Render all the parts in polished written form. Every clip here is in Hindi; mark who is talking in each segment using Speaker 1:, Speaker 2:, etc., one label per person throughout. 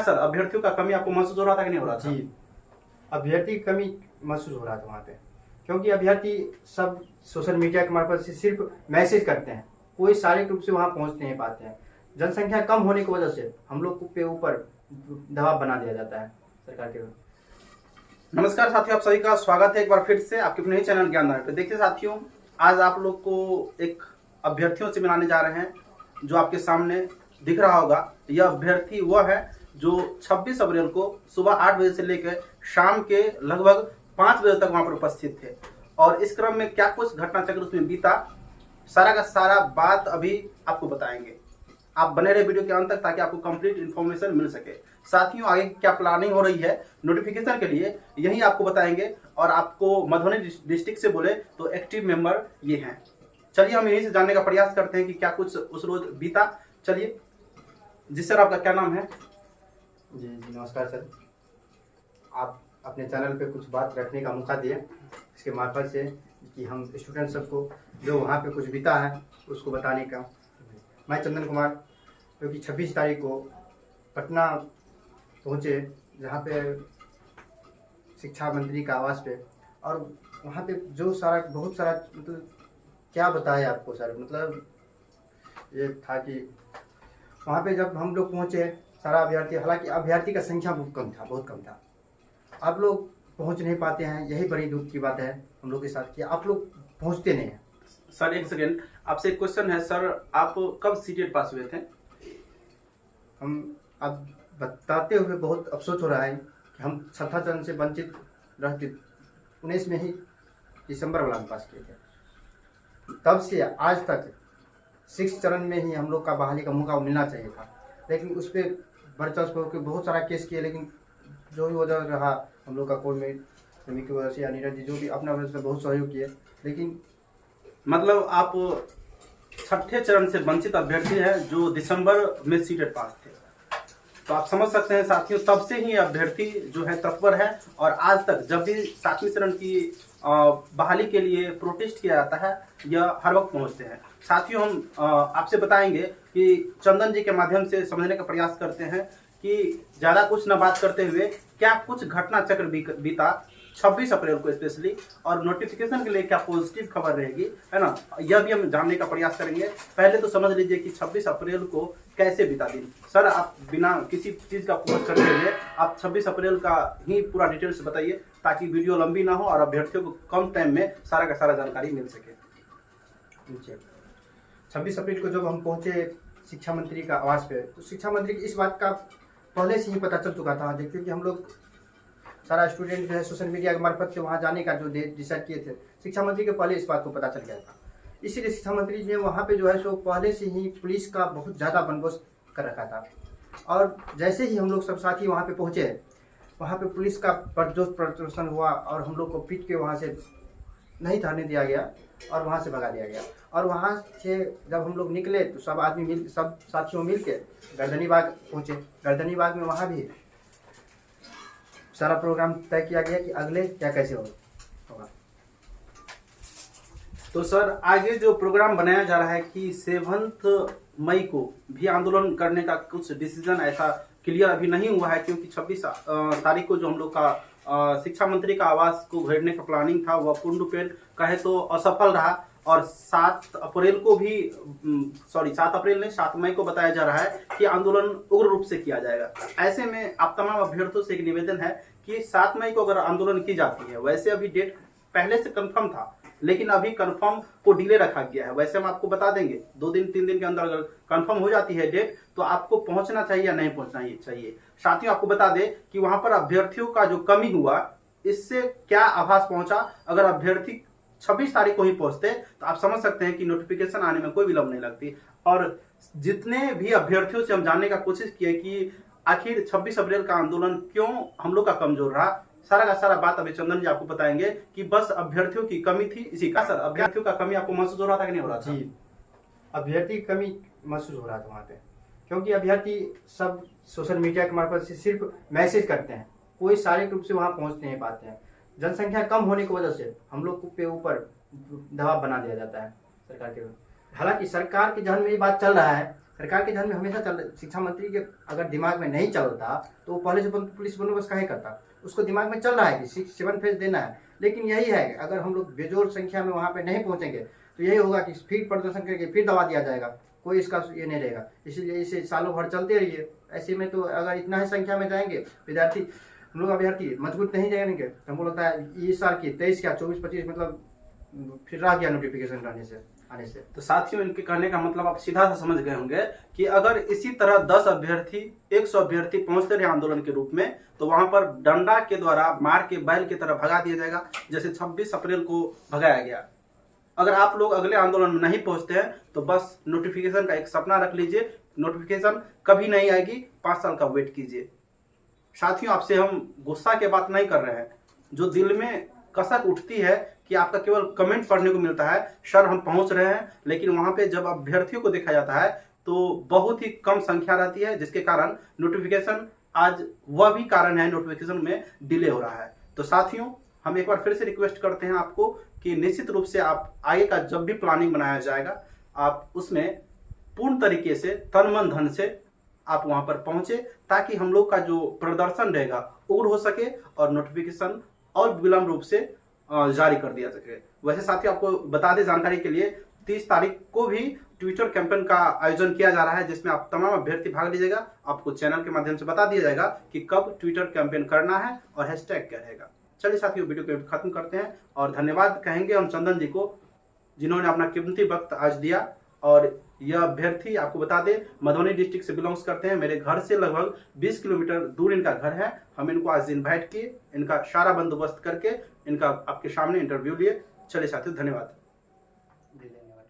Speaker 1: सर अभ्यर्थियों का कमी आपको महसूस हो रहा था कि नहीं हो रहा था?
Speaker 2: जी, अभ्यर्थी की कमी महसूस हो रहा था वहाँ पे, क्योंकि अभ्यर्थी सब सोशल मीडिया के मार्फत से सिर्फ मैसेज करते हैं, कोई शारीरिक रूप से वहाँ पहुँच नहीं पाते हैं। जनसंख्या कम होने की वजह से हम लोग के ऊपर दबाव बना दिया जाता है सरकार के।
Speaker 1: नमस्कार साथियों, आप सभी का स्वागत है एक बार फिर से आपके अपने ही चैनल ज्ञानदान पे। देखिए साथियों, आज आप लोग को एक अभ्यर्थियों से मिलाने जा रहे हैं जो आपके सामने दिख रहा होगा। यह अभ्यर्थी वह है जो 26 अप्रैल को सुबह 8 बजे से लेकर शाम के लगभग 5 बजे तक वहां पर उपस्थित थे। और इस क्रम में क्या कुछ घटना चक्र उसमें बीता, सारा का सारा बात अभी आपको बताएंगे। आप बने रहे वीडियो के अंत तक ताकि आपको कंप्लीट इन्फॉर्मेशन मिल सके। साथियों, आगे क्या प्लानिंग हो रही है नोटिफिकेशन के लिए, यही आपको बताएंगे। और आपको मधुबनी डिस्ट्रिक्ट से बोले तो एक्टिव मेंबर ये हैं। चलिए हम यहीं से जानने का प्रयास करते हैं कि क्या कुछ उस रोज बीता। चलिए जी सर, आपका क्या नाम है?
Speaker 2: जी नमस्कार सर, आप अपने चैनल पे कुछ बात रखने का मौका दिए, इसके मार्फत से कि हम स्टूडेंट सबको जो वहाँ पे कुछ बीता है उसको बताने का। मैं चंदन कुमार, जो कि 26 तारीख को पटना पहुँचे, जहाँ पे शिक्षा मंत्री का आवास पे, और वहाँ पे जो सारा बहुत सारा मतलब क्या बताए आपको सर, मतलब ये था कि वहाँ पे जब हम लोग पहुँचे सारा अभ्यर्थी, हालांकि अभ्यर्थी का संख्या बहुत कम था। आप लोग पहुँच नहीं पाते हैं, यही बड़ी दुख की बात है हम लोग के साथ कि आप लोग पहुँचते नहीं हैं।
Speaker 1: सर एक सेकेंड, आपसे एक क्वेश्चन है सर, आप कब सीटेट पास हुए थे?
Speaker 2: हम अब बताते हुए बहुत अफसोस हो रहा है कि हम छठा चरण से वंचित रह के 19 में ही दिसंबर वाला में पास किए थे। तब से आज तक 6 चरण में ही हम लोग का बहाली का मौका मिलना चाहिए था, लेकिन उस पर वर्चस्व होकर बहुत सारा केस किए, लेकिन जो भी वजह रहा हम लोग का कोर्ट में की वजह से या नीरज जी जो भी अपना वजह से बहुत सहयोग किए, लेकिन
Speaker 1: मतलब आप छठे चरण से वंचित अभ्यर्थी है जो दिसंबर में सीटेट पास थे। तो आप समझ सकते हैं साथियों, तब से ही अभ्यर्थी जो है तत्पर है और आज तक जब भी 7वीं चरण की बहाली के लिए प्रोटेस्ट किया जाता है यह हर वक्त पहुंचते हैं। साथियों, हम आपसे बताएंगे कि चंदन जी के माध्यम से समझने का प्रयास करते हैं कि ज्यादा कुछ न बात करते हुए क्या कुछ घटना चक्र बीता 26 अप्रैल को स्पेशली, और नोटिफिकेशन के लिए क्या पॉजिटिव खबर रहेगी, है ना, यह भी हम जानने का प्रयास करेंगे। पहले तो समझ लीजिए कि 26 अप्रैल को कैसे बीता दिन। सर आप बिना किसी चीज का फोकस करते हुए आप 26 अप्रैल का ही पूरा डिटेल्स बताइए ताकि वीडियो लंबी ना हो और अभ्यर्थियों को कम टाइम में सारा का सारा जानकारी मिल सके।
Speaker 2: 26 अप्रैल को जब हम पहुंचे शिक्षा मंत्री का आवास पे, तो शिक्षा मंत्री की इस बात का पहले से ही पता चल चुका था, क्योंकि हम लोग सारा स्टूडेंट जो है सोशल मीडिया के मार्फत से वहाँ जाने का जो डिसाइड किए थे, शिक्षा मंत्री के पहले इस बात को पता चल गया था। इसीलिए शिक्षा मंत्री ने वहाँ पे जो है सो पहले से ही पुलिस का बहुत ज़्यादा बंदोबस्त कर रखा था। और जैसे ही हम लोग सब साथी वहाँ पे पहुँचे, वहाँ पे पुलिस का पुरजोर प्रदर्शन हुआ और हम लोग को पीट के वहाँ से नहीं ठहरने दिया गया और वहाँ से भगा दिया गया। और वहाँ से जब हम लोग निकले तो सब साथियों मिल के गर्दनी बाग पहुँचे। गर्दनी बाग में वहाँ भी सारा प्रोग्राम तय किया गया कि अगले क्या कैसे होगा।
Speaker 1: तो सर आगे जो प्रोग्राम बनाया जा रहा है कि 7 मई को भी आंदोलन करने का कुछ डिसीजन ऐसा क्लियर अभी नहीं हुआ है, क्योंकि 26 तारीख को जो हम लोग का शिक्षा मंत्री का आवास को घेरने का प्लानिंग था वह पूर्ण रूपेण कहे तो असफल रहा। और 7 अप्रैल को भी 7 अप्रैल नहीं 7 मई को बताया जा रहा है कि आंदोलन उग्र रूप से किया जाएगा। ऐसे में आप तमाम अभ्यर्थियों से एक निवेदन है कि 7 मई को अगर आंदोलन की जाती है, वैसे अभी डेट पहले से कंफर्म था लेकिन अभी कंफर्म को डिले रखा गया है। वैसे हम आपको बता देंगे 2 दिन 3 दिन के अंदर अगर कंफर्म हो जाती है डेट तो आपको पहुंचना चाहिए या नहीं पहुंचना चाहिए। साथियों आपको बता दें कि वहां पर अभ्यर्थियों का जो कमी हुआ, इससे क्या आभास पहुंचा। अगर अभ्यर्थी 26 तारीख को ही पहुंचते तो आप समझ सकते हैं कि नोटिफिकेशन आने में कोई विलंब नहीं लगती। और जितने भी अभ्यर्थियों से हम जानने का कोशिश किए कि आखिर 26 अप्रैल का आंदोलन क्यों हम लोग का कमजोर रहा, सारा का सारा बात अभी चंदन जी आपको बताएंगे कि बस अभ्यर्थियों की कमी थी। इसी का सर अभ्यर्थियों का कमी आपको महसूस हो रहा था कि नहीं हो रहा था?
Speaker 2: जी, अभ्यर्थी की कमी महसूस हो रहा था वहाँ पे, क्योंकि अभ्यर्थी सब सोशल मीडिया के मार्फत से सिर्फ मैसेज करते हैं, कोई शारीरिक रूप से वहाँ पहुँच नहीं पाते हैं। जनसंख्या कम होने की वजह से हम लोग के ऊपर दबाव बना दिया जाता है सरकार के। हालांकि सरकार के जहन में ये बात चल रहा है सरकार के ध्यान में हमेशा शिक्षा मंत्री के अगर दिमाग में नहीं चलता तो वो पहले से पुलिस बंदोबस्त काहे करता। उसको दिमाग में चल रहा है कि 7 फेज देना है, लेकिन यही है अगर हम लोग बेजोड़ संख्या में वहाँ पे नहीं पहुँचेंगे तो यही होगा कि फिर प्रदर्शन करके फिर दबा दिया जाएगा, कोई इसका ये नहीं रहेगा। इसीलिए इसे सालों भर चलते रहिए। ऐसे में तो अगर इतना ही संख्या में जाएंगे विद्यार्थी, हम लोग अभ्यर्थी मजबूत नहीं जाएंगे तो हमको लगता है इस साल की 23 क्या 24-25 मतलब फिर रह गया नोटिफिकेशन आने से।
Speaker 1: तो साथियों, इनके कहने का मतलब आप सीधा सा समझ गए होंगे कि अगर इसी तरह 10 अभ्यर्थी 100 अभ्यर्थी पहुंचते रहे आंदोलन के रूप में तो वहां पर डंडा के द्वारा मार के बैल की तरह भगा दिया जाएगा, जैसे 26 अप्रैल को भगाया गया। अगर आप लोग अगले आंदोलन में नहीं पहुंचते हैं तो बस नोटिफिकेशन का एक सपना रख लीजिए, नोटिफिकेशन कभी नहीं आएगी, 5 साल का वेट कीजिए। साथियों, आपसे हम गुस्सा की बात नहीं कर रहे हैं, जो दिल में कसक उठती है कि आपका केवल कमेंट पढ़ने को मिलता है, सर हम पहुंच रहे हैं, लेकिन वहां पे जब अभ्यर्थियों को देखा जाता है तो बहुत ही कम संख्या रहती है, जिसके कारण नोटिफिकेशन आज वह भी कारण है नोटिफिकेशन में डिले हो रहा है। तो साथियों, हम एक बार फिर से रिक्वेस्ट करते हैं आपको कि निश्चित रूप से आप आगे का जब भी प्लानिंग बनाया जाएगा आप उसमें पूर्ण तरीके से तन मन धन से आप वहां पर पहुंचे, ताकि हम लोग का जो प्रदर्शन रहेगा उग्र हो सके और नोटिफिकेशन और विलंब रूप से जारी कर दिया सके। वैसे साथियों, आपको बता दें जानकारी के लिए 30 तारीख को भी ट्विटर कैंपेन का आयोजन किया जा रहा है, जिसमें आप तमाम अभ्यर्थी भाग लीजिएगा। आपको चैनल के माध्यम से बता दिया जाएगा कि कब ट्विटर कैंपेन करना है और हैशटैग क्या रहेगा। चलिए साथियों, वीडियो को खत्म करते हैं और धन्यवाद कहेंगे हम चंदन जी को, जिन्होंने अपना कीमती वक्त आज दिया। और यह अभ्यर्थी आपको बता दें मधुबनी डिस्ट्रिक्ट से बिलोंग्स करते हैं, मेरे घर से लगभग 20 किलोमीटर दूर इनका घर है। हम इनको आज इन्वाइट किए, इनका सारा बंदोबस्त करके इनका आपके सामने इंटरव्यू लिए। चलिए साथियों, धन्यवाद।
Speaker 2: धन्यवाद।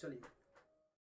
Speaker 1: चलिए।